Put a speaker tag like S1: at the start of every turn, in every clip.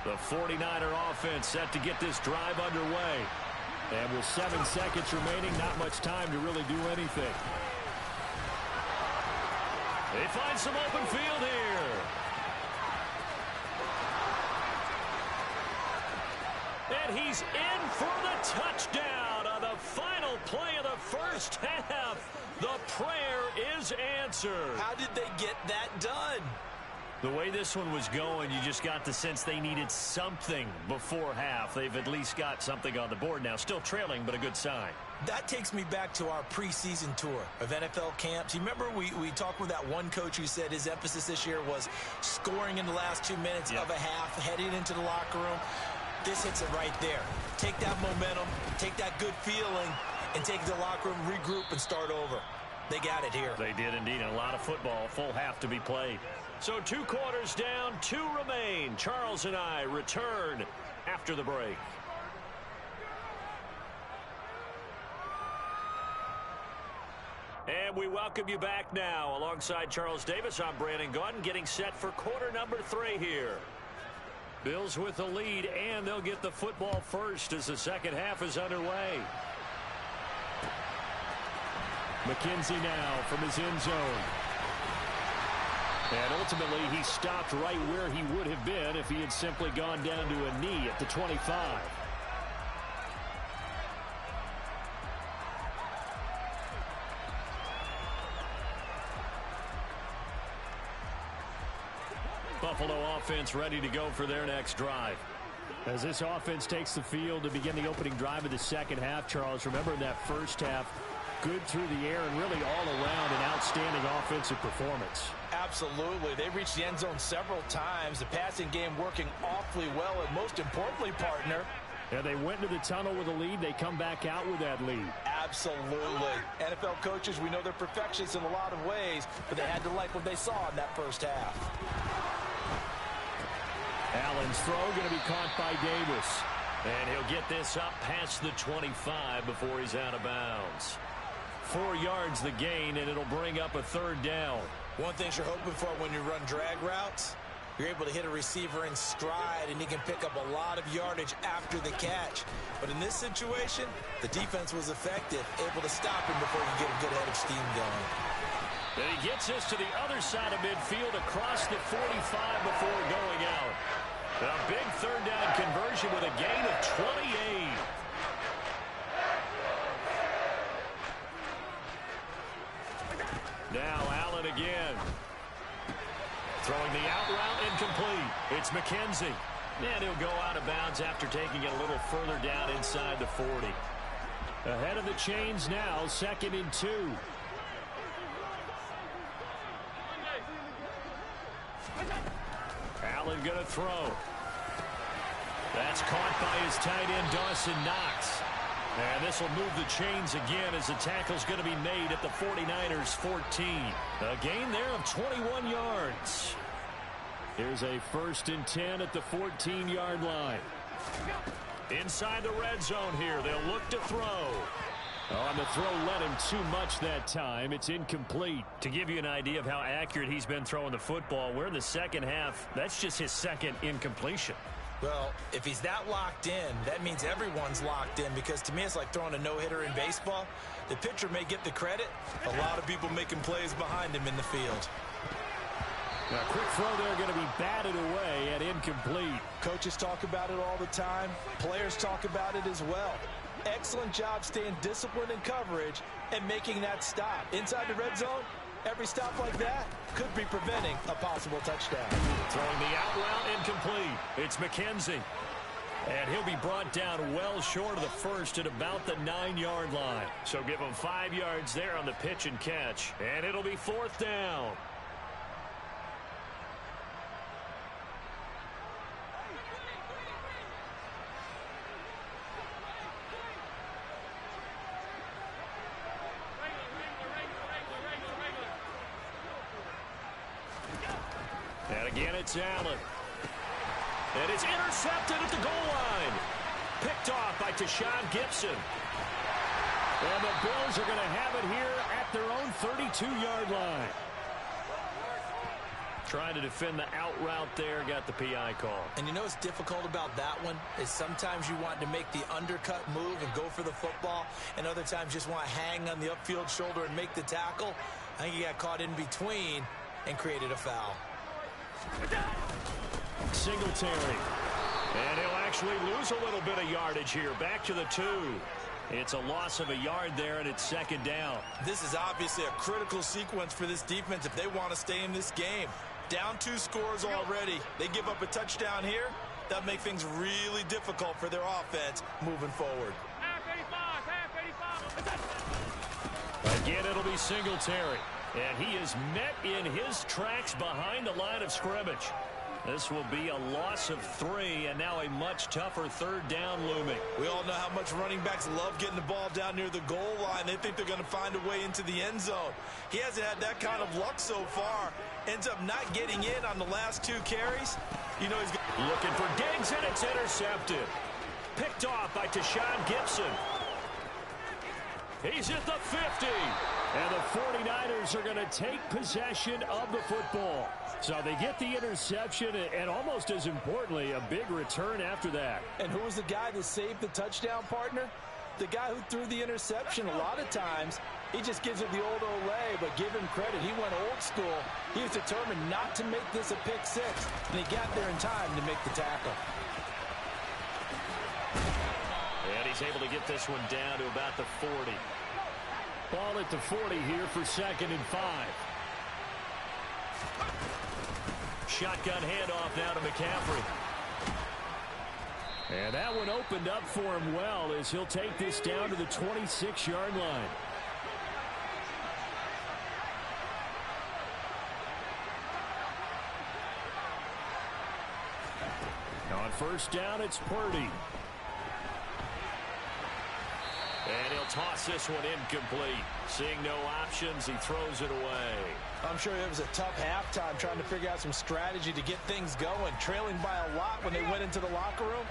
S1: The 49er offense set to get this drive underway. And with 7 seconds remaining, not much time to really do anything. They find some open field here. And he's in for the touchdown on the final play of the first half. The prayer is answered.
S2: How did they get that done?
S1: The way this one was going, you just got the sense they needed something before half. They've at least got something on the board now. Still trailing, but a good sign.
S2: That takes me back to our preseason tour of NFL camps. You remember we talked with that one coach who said his emphasis this year was scoring in the last 2 minutes of a half, heading into the locker room. This hits it right there. Take that momentum, take that good feeling, and take it to the locker room, regroup, and start over. They got it here.
S1: They did indeed, and a lot of football, full half to be played. So 2 quarters down, 2 remain. Charles and I return after the break. And we welcome you back now. Alongside Charles Davis, I'm Brandon Gaudin, getting set for quarter number 3 here. Bills with the lead, and they'll get the football first as the second half is underway. McKenzie now from his end zone. And ultimately, he stopped right where he would have been if he had simply gone down to a knee at the 25. Buffalo offense ready to go for their next drive. As this offense takes the field to begin the opening drive of the second half, Charles, remember in that first half, good through the air and really all around an outstanding offensive performance.
S2: Absolutely. They reached the end zone several times. The passing game working awfully well, and most importantly, partner.
S1: Yeah, they went into the tunnel with a lead. They come back out with that lead.
S2: Absolutely. NFL coaches, we know they're perfectionists in a lot of ways, but they had to like what they saw in that first half.
S1: Allen's throw going to be caught by Davis. And he'll get this up past the 25 before he's out of bounds. 4 yards the gain, and it'll bring up a third down.
S2: One thing you're hoping for when you run drag routes, you're able to hit a receiver in stride, and he can pick up a lot of yardage after the catch. But in this situation, the defense was effective, able to stop him before he get a good head of steam going.
S1: And he gets this to the other side of midfield across the 45 before going out. A big third down conversion with a gain of 28. Now Allen again. Throwing the out route incomplete. It's McKenzie. And he'll go out of bounds after taking it a little further down inside the 40. Ahead of the chains now, 2nd and 2. Allen going to throw. That's caught by his tight end, Dawson Knox. And this will move the chains again as the tackle's going to be made at the 49ers 14. A gain there of 21 yards. Here's a 1st and 10 at the 14-yard line. Inside the red zone here, they'll look to throw. On the throw, let him too much that time. It's incomplete. To give you an idea of how accurate he's been throwing the football, we're in the second half. That's just his 2nd incompletion.
S2: Well, if he's that locked in, that means everyone's locked in, because to me it's like throwing a no-hitter in baseball. The pitcher may get the credit. A lot of people making plays behind him in the field.
S1: Now, quick throw there going to be batted away and incomplete.
S2: Coaches talk about it all the time. Players talk about it as well. Excellent job staying disciplined in coverage and making that stop. Inside the red zone, every stop like that could be preventing a possible touchdown.
S1: Throwing the out route incomplete. It's McKenzie. And he'll be brought down well short of the first at about the 9-yard line. So give him 5 yards there on the pitch and catch. And it'll be 4th down. And again, it's Allen. And it's intercepted at the goal line. Picked off by Tashawn Gibson. And the Bills are going to have it here at their own 32-yard line. Trying to defend the out route there, got the PI call.
S2: And you know what's difficult about that one is sometimes you want to make the undercut move and go for the football, and other times just want to hang on the upfield shoulder and make the tackle. I think he got caught in between and created a foul.
S1: Singletary. And he'll actually lose a little bit of yardage here. Back to the 2. It's a loss of a yard there, and it's second down.
S2: This is obviously a critical sequence for this defense if they want to stay in this game. Down 2 scores already. They give up a touchdown here. That'll make things really difficult for their offense moving forward.
S1: Again, it'll be Singletary. And he is met in his tracks behind the line of scrimmage. This will be a loss of 3, and now a much tougher third down looming.
S2: We all know how much running backs love getting the ball down near the goal line. They think they're going to find a way into the end zone. He hasn't had that kind of luck so far. Ends up not getting in on the last 2 carries. You know he's
S1: looking for Diggs, and it's intercepted. Picked off by Tashawn Gibson. He's at the 50. And the 49ers are going to take possession of the football. So they get the interception, and almost as importantly, a big return after that.
S2: And who was the guy that saved the touchdown, partner? The guy who threw the interception. A lot of times, he just gives it the old Olay, but give him credit. He went old school. He was determined not to make this a pick 6, and he got there in time to make the tackle.
S1: And he's able to get this one down to about the 40. Ball at the 40 here for 2nd and 5. Shotgun handoff now to McCaffrey. And that one opened up for him well as he'll take this down to the 26-yard line. On first down, it's Purdy. And he'll toss this one incomplete. Seeing no options, he throws it away.
S2: I'm sure it was a tough halftime trying to figure out some strategy to get things going. Trailing by a lot when they went into the locker room.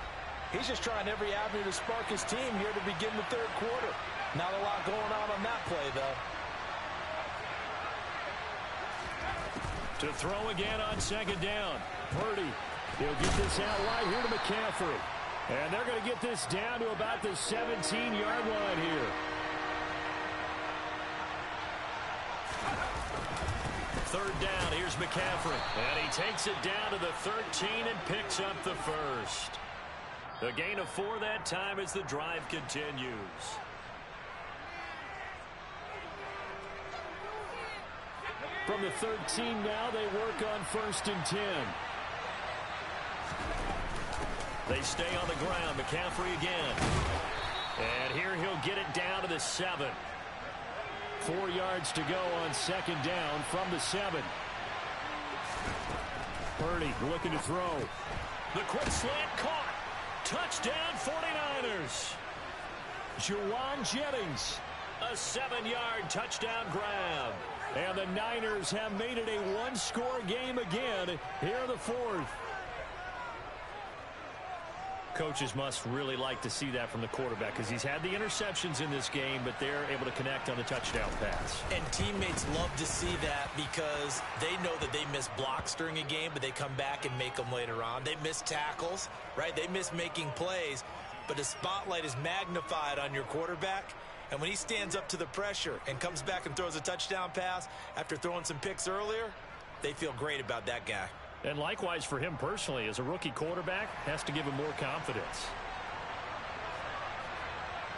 S2: He's just trying every avenue to spark his team here to begin the 3rd quarter. Not a lot going on that play, though.
S1: To throw again on 2nd down. Purdy. He'll get this out right here to McCaffrey. And they're going to get this down to about the 17-yard line here. 3rd down, here's McCaffrey. And he takes it down to the 13 and picks up the 1st. The gain of 4 that time as the drive continues. From the 13 now, they work on 1st and 10. They stay on the ground. McCaffrey again. And here he'll get it down to the 7. 4 yards to go on 2nd down from the 7. Purdy looking to throw. The quick slant caught. Touchdown 49ers. Juwan Jennings. A 7-yard touchdown grab. And the Niners have made it a 1-score game again here in the 4th. Coaches must really like to see that from the quarterback because he's had the interceptions in this game, but they're able to connect on the touchdown pass.
S2: And teammates love to see that because they know that they miss blocks during a game, but they come back and make them later on. They miss tackles, right? They miss making plays, but the spotlight is magnified on your quarterback. And when he stands up to the pressure and comes back and throws a touchdown pass after throwing some picks earlier, they feel great about that guy.
S1: And likewise for him personally, as a rookie quarterback, has to give him more confidence.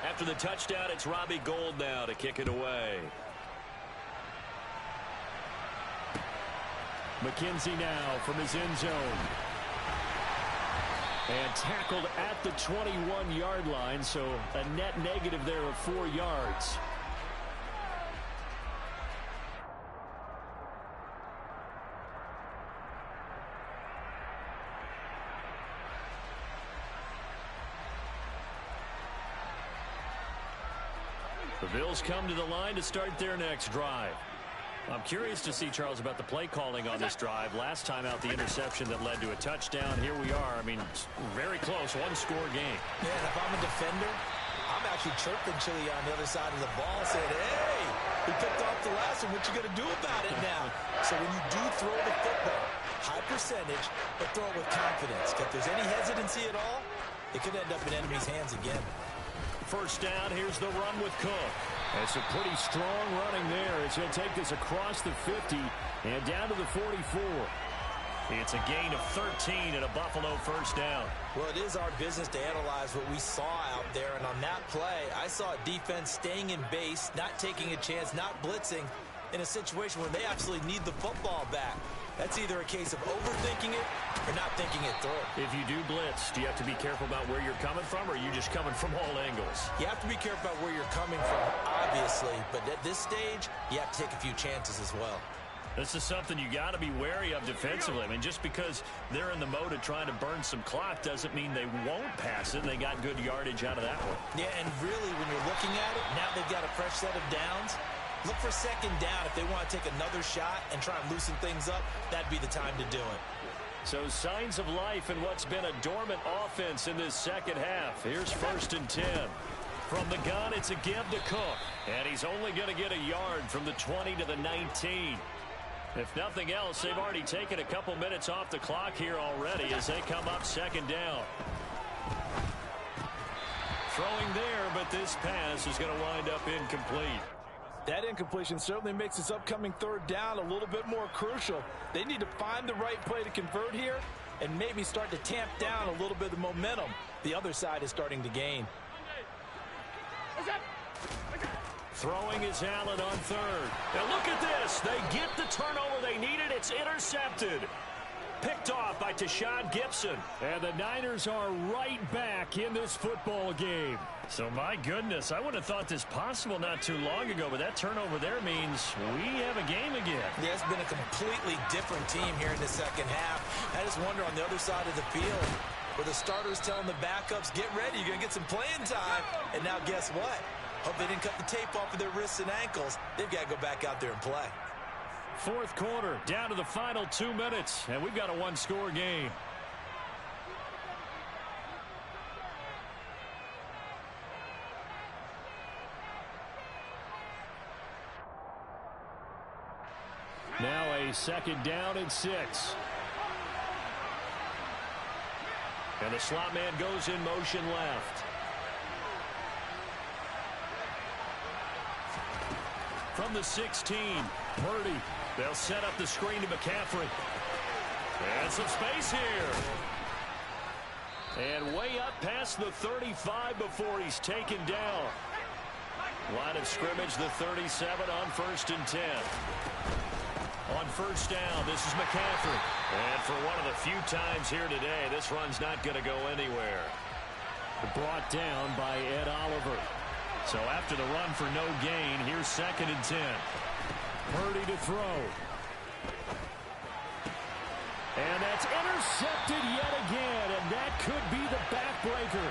S1: After the touchdown, it's Robbie Gould now to kick it away. McKenzie now from his end zone. And tackled at the 21-yard line, so a net negative there of 4 yards. The Bills come to the line to start their next drive. I'm curious to see, Charles, about the play calling on this drive. Last time out, the interception that led to a touchdown. Here we are. I mean, very close, 1-score game.
S2: Yeah, and if I'm a defender, I'm actually chirping Chili on the other side of the ball, saying, hey, He picked off the last one. What you going to do about it now? So when you do throw the football, high percentage, but throw it with confidence. If there's any hesitancy at all, it could end up in enemy's hands again.
S1: First down, here's the run with Cook. It's a pretty strong running there as he'll take this across the 50 and down to the 44. It's a gain of 13 and a Buffalo first down.
S2: Well, it is our business to analyze what we saw out there, and on that play, I saw a defense staying in base, not taking a chance, not blitzing in a situation where they actually need the football back. That's either a case of overthinking it or not thinking it through.
S1: If you do blitz, do you have to be careful about where you're coming from, or are you just coming from all angles?
S2: You have to be careful about where you're coming from, obviously, but at this stage, you have to take a few chances as well.
S1: This is something you got to be wary of defensively. I mean, just because they're in the mode of trying to burn some clock doesn't mean they won't pass it. They got good yardage out of that one.
S2: Yeah, and really, when you're looking at it, now they've got a fresh set of downs. Look for second down. If they want to take another shot and try and loosen things up, that'd be the time to do it.
S1: So signs of life in what's been a dormant offense in this second half. Here's 1st and 10. From the gun, it's a give to Cook. And he's only going to get a yard from the 20 to the 19. If nothing else, they've already taken a couple minutes off the clock here already as they come up second down. Throwing there, but this pass is going to wind up incomplete.
S3: That incompletion certainly makes this upcoming third down a little bit more crucial. They need to find the right play to convert here and maybe start to tamp down a little bit of the momentum the other side is starting to gain.
S1: Throwing is Allen on third. Now look at this. They get the turnover they needed. It's intercepted. Picked off by Tashawn Gibson. And the Niners are right back in this football game. So, my goodness, I would have thought this possible not too long ago, but that turnover there means we have a game again.
S2: Yeah, it's been a completely different team here in the second half. I just wonder on the other side of the field where the starters telling the backups, get ready, you're going to get some playing time. And now guess what? Hope they didn't cut the tape off of their wrists and ankles. They've got to go back out there and play.
S1: Fourth quarter, down to the final 2 minutes, and we've got a one-score game. Now a second down and 6. And the slot man goes in motion left. From the 16, Purdy. They'll set up the screen to McCaffrey. And some space here. And way up past the 35 before he's taken down. Line of scrimmage, the 37 on 1st and 10. On first down, this is McCaffrey. And for one of the few times here today, this run's not going to go anywhere. Brought down by Ed Oliver. So after the run for no gain, here's 2nd and 10. Purdy to throw. And that's intercepted yet again, and that could be the backbreaker.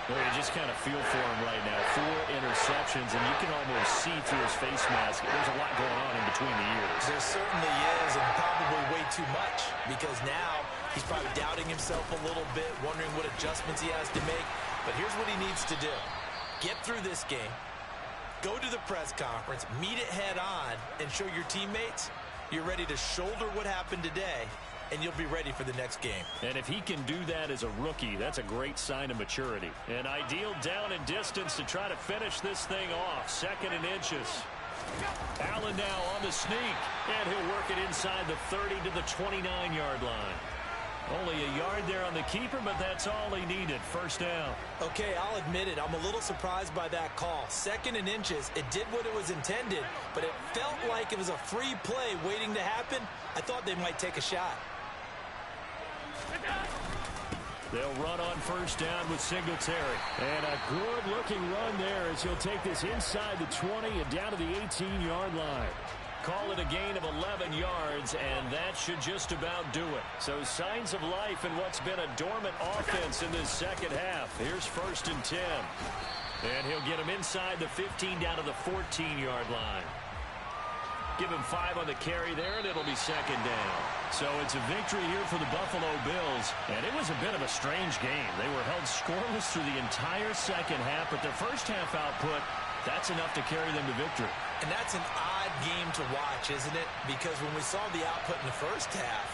S1: Well, you just kind of feel for him right now. 4 interceptions, and you can almost see through his face mask. There's a lot going on in between the ears.
S2: There certainly is, and probably way too much, because now he's probably doubting himself a little bit, wondering what adjustments he has to make. But here's what he needs to do. Get through this game, go to the press conference, meet it head on, and show your teammates you're ready to shoulder what happened today, and you'll be ready for the next game. And if he can do that as a rookie, that's a great sign of maturity. An ideal down and distance to try to finish this thing off. 2nd and inches. Allen now on the sneak, and he'll work it inside the 30 to the 29-yard line. Only a yard there on the keeper, but that's all he needed. First down. Okay, I'll admit it. I'm a little surprised by that call. 2nd and inches. It did what it was intended, but it felt like it was a free play waiting to happen. I thought they might take a shot. They'll run on first down with Singletary. And a good-looking run there as he'll take this inside the 20 and down to the 18-yard line. Call it a gain of 11 yards, and that should just about do it. So signs of life in what's been a dormant offense in this second half. Here's 1st and 10. And he'll get him inside the 15 down to the 14-yard line. Give him 5 on the carry there, and it'll be 2nd down. So it's a victory here for the Buffalo Bills, and it was a bit of a strange game. They were held scoreless through the entire second half, but their first half output, that's enough to carry them to victory. And that's an odd game to watch, isn't it? Because when we saw the output in the first half,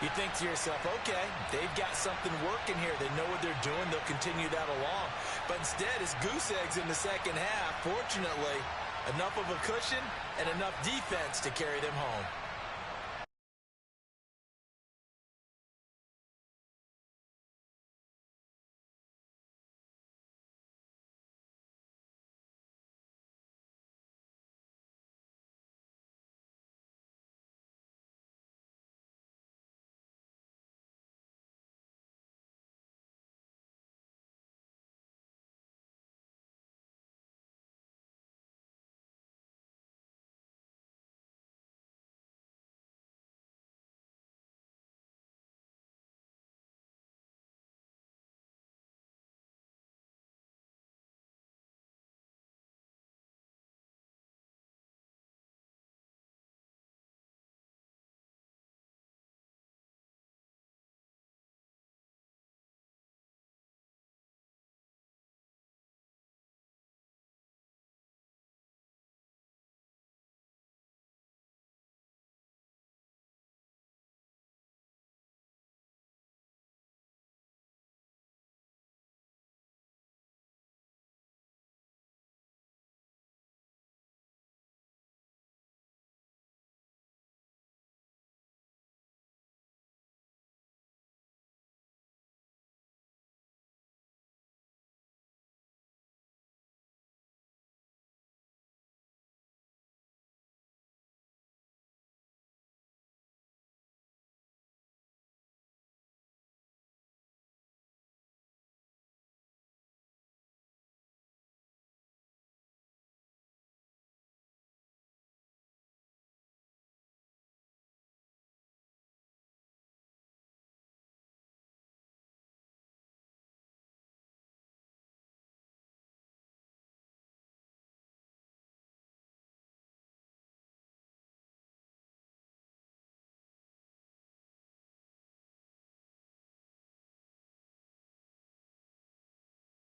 S2: you think to yourself, okay, they've got something working here. They know what they're doing. They'll continue that along. But instead, it's goose eggs in the second half. Fortunately, enough of a cushion and enough defense to carry them home.